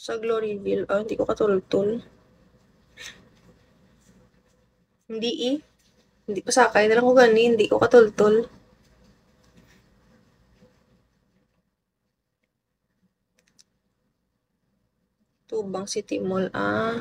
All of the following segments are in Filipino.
Sa Gloryville. Ah, hindi ko katultol. Hindi eh. Hindi pa sakay na lang ko gani. Hindi ko katultol. Tubang City Mall. Ah.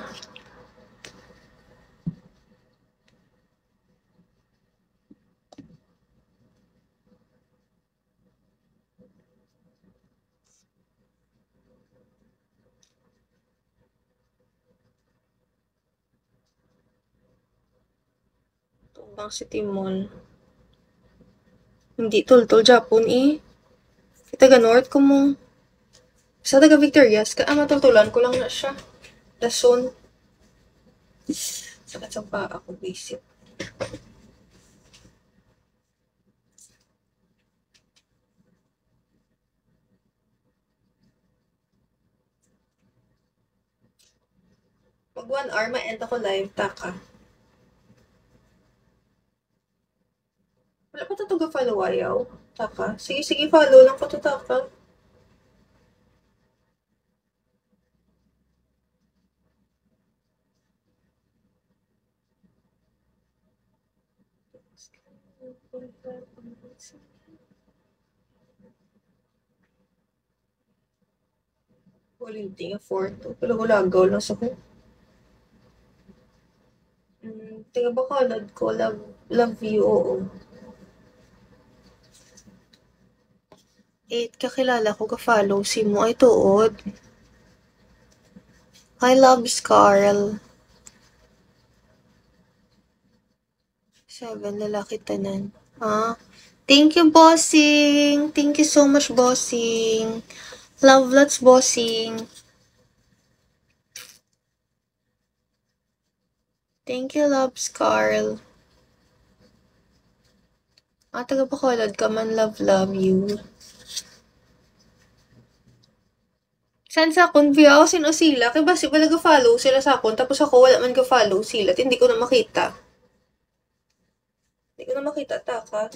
Tubang City Mall. Hindi tultol Japon eh. Taga North ko mo. Sa taga Victorias. Matultulan ko lang na siya. Dason. Sakit sa pa ako basic. Pag 1 hour, ma-end ako live, taka. Wala pa ito follow ayaw. Taka. Sige, sige, follow lang ko ito, taka. Walinting 4 to. Pero hulagaw lang sa ko. Taga Bacolod ko. Love you, oo. 8 kakilala ko ka-follow si mo ay tuod. Hi, loves Carl. 7 lalaki tanan. Ah, thank you, bossing. Thank you so much, bossing. Love lots, bossing. Thank you, loves Carl. Taga Bacolod ka man, love you. San sa akon, via ako sino sila? Kaya basi wala ga-follow sila sa akon, tapos ako wala man ga-follow sila. At hindi ko na makita. Hindi ko na makita, taka.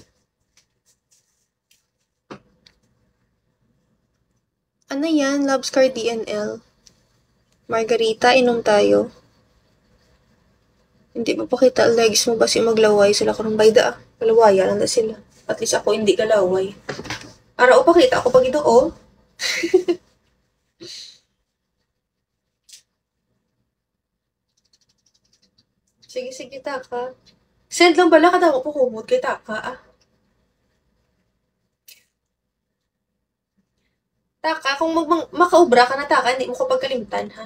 Ano yan? Lobscar DNL. Margarita, inom tayo. Hindi mapakita ang legs mo basi maglaway sila karong bayda ah. Kalawaya lang na sila. At least ako hindi kalaway. Ara o pakita ako pag ito oh. Sige, sige, taka. Send lang pala katama po kumod kay taka ah. Taka, kung makaubra ka na taka, hindi mo ko pagkalimtan ha.